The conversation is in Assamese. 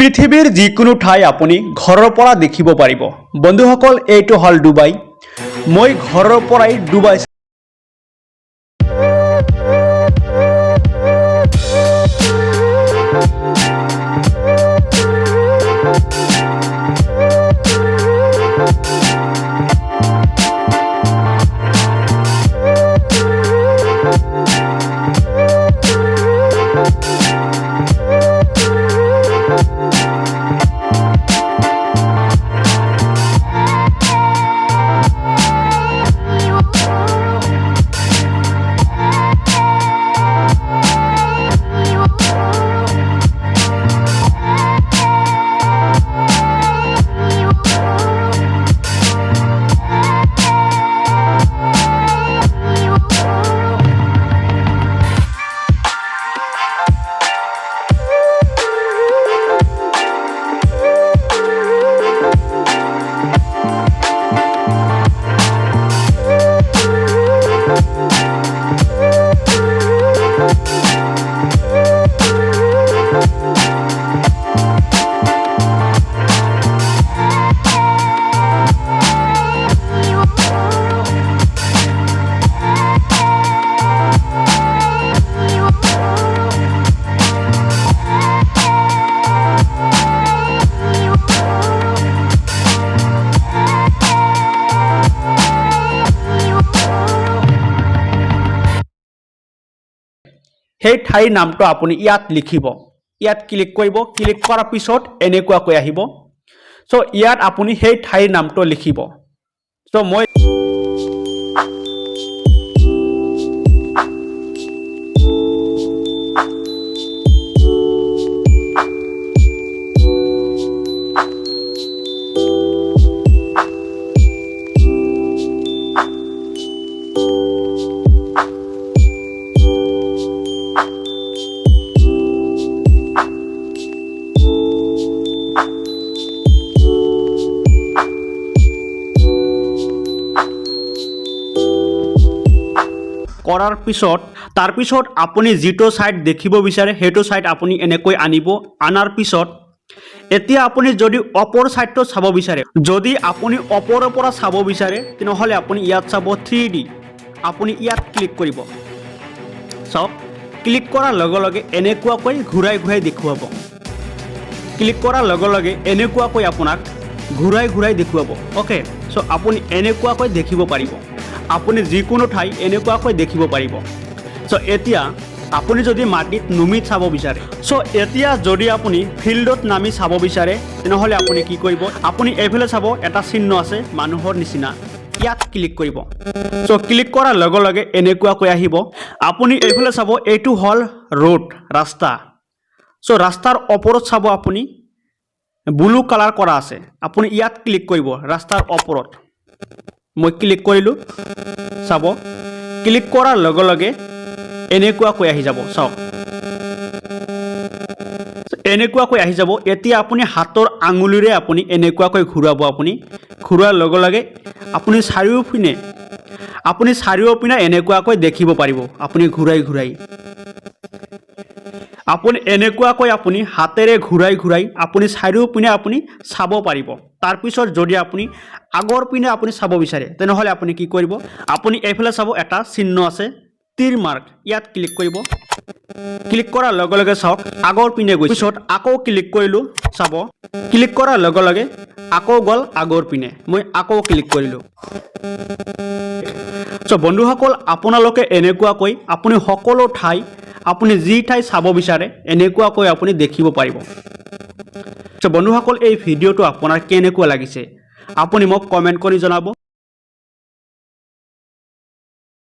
পৃথিৱীৰ যিকোনো ঠাই আপুনি ঘৰৰ পৰা দেখিব পাৰিব। বন্ধুসকল, এইটো হল ডুবাই। মই ঘৰৰ পৰাই ডুবাই সেই ঠাইৰ নামটো আপুনি ইয়াত লিখিব। ইয়াত ক্লিক কৰিব। ক্লিক কৰাৰ পিছত এনেকুৱাকৈ আহিব। সো ইয়াত আপুনি সেই ঠাইৰ নামটো লিখিব। সো মই কৰাৰ পিছত তাৰপিছত আপুনি যিটো সাইড দেখিব বিচাৰে সেইটো সাইড আপুনি এনেকৈ আনিব। আনাৰ পিছত এতিয়া আপুনি যদি ওপৰ সাইডটো চাব বিচাৰে, যদি আপুনি ওপৰৰ পৰা চাব বিচাৰে তেনেহ'লে আপুনি ইয়াত চাব 3D। আপুনি ইয়াত ক্লিক কৰিব। চাওক, ক্লিক কৰাৰ লগে লগে এনেকুৱাকৈ ঘূৰাই ঘূৰাই দেখুৱাব। ক্লিক কৰাৰ লগে লগে এনেকুৱাকৈ আপোনাক ঘূৰাই ঘূৰাই দেখুৱাব। ওকে, সো আপুনি এনেকুৱাকৈ দেখিব পাৰিব। আপুনি যিকোনো ঠাই এনেকুৱাকৈ দেখিব পাৰিব। সো এতিয়া আপুনি যদি মাটিত নুমি চাব বিচাৰে, সো এতিয়া যদি আপুনি ফিল্ডত নামি চাব বিচাৰে তেনেহ'লে আপুনি কি কৰিব, আপুনি এইফালে চাব এটা চিহ্ন আছে মানুহৰ নিচিনা, ইয়াত ক্লিক কৰিব। সো ক্লিক কৰাৰ লগে লগে এনেকুৱাকৈ আহিব। আপুনি এইফালে চাব এইটো হ'ল ৰোড, ৰাস্তা। সো ৰাস্তাৰ ওপৰত চাব আপুনি ব্লু কালাৰ কৰা আছে, আপুনি ইয়াত ক্লিক কৰিব ৰাস্তাৰ ওপৰত। মই ক্লিক কৰিলোঁ। চাব, ক্লিক কৰাৰ লগে লগে এনেকুৱাকৈ আহি যাব। চাওক, এনেকুৱাকৈ আহি যাব। এতিয়া আপুনি হাতৰ আঙুলিৰে আপুনি এনেকুৱাকৈ ঘূৰাব। আপুনি ঘূৰোৱাৰ লগে লগে আপুনি চাৰিওপিনে এনেকুৱাকৈ দেখিব পাৰিব। আপুনি ঘূৰাই ঘূৰাই আপুনি এনেকুৱাকৈ আপুনি হাতেৰে ঘূৰাই ঘূৰাই আপুনি চাৰিওপিনে আপুনি চাব পাৰিব। তাৰপিছত যদি আপুনি আগৰ পিনে আপুনি চাব বিচাৰে তেনেহ'লে আপুনি কি কৰিব, আপুনি এইফালে চাব এটা চিহ্ন আছে তীৰ মাৰ্ক, ইয়াত ক্লিক কৰিব। ক্লিক কৰাৰ লগে লগে চাওক আগৰ পিনে গৈছে। পিছত আকৌ ক্লিক কৰিলোঁ। চাব, ক্লিক কৰাৰ লগে লগে আকৌ গ'ল আগৰ পিনে। মই আকৌ ক্লিক কৰিলোঁ। চ' বন্ধুসকল, আপোনালোকে এনেকুৱাকৈ আপুনি সকলো ঠাই আপুনি যি ঠাই চাব বিচাৰে এনেকুৱাকৈ আপুনি দেখিব পাৰিব। চ' বন্ধুসকল, এই ভিডিঅ'টো আপোনাৰ কেনেকুৱা লাগিছে আপুনি মোক কমেণ্ট কৰি জনাব।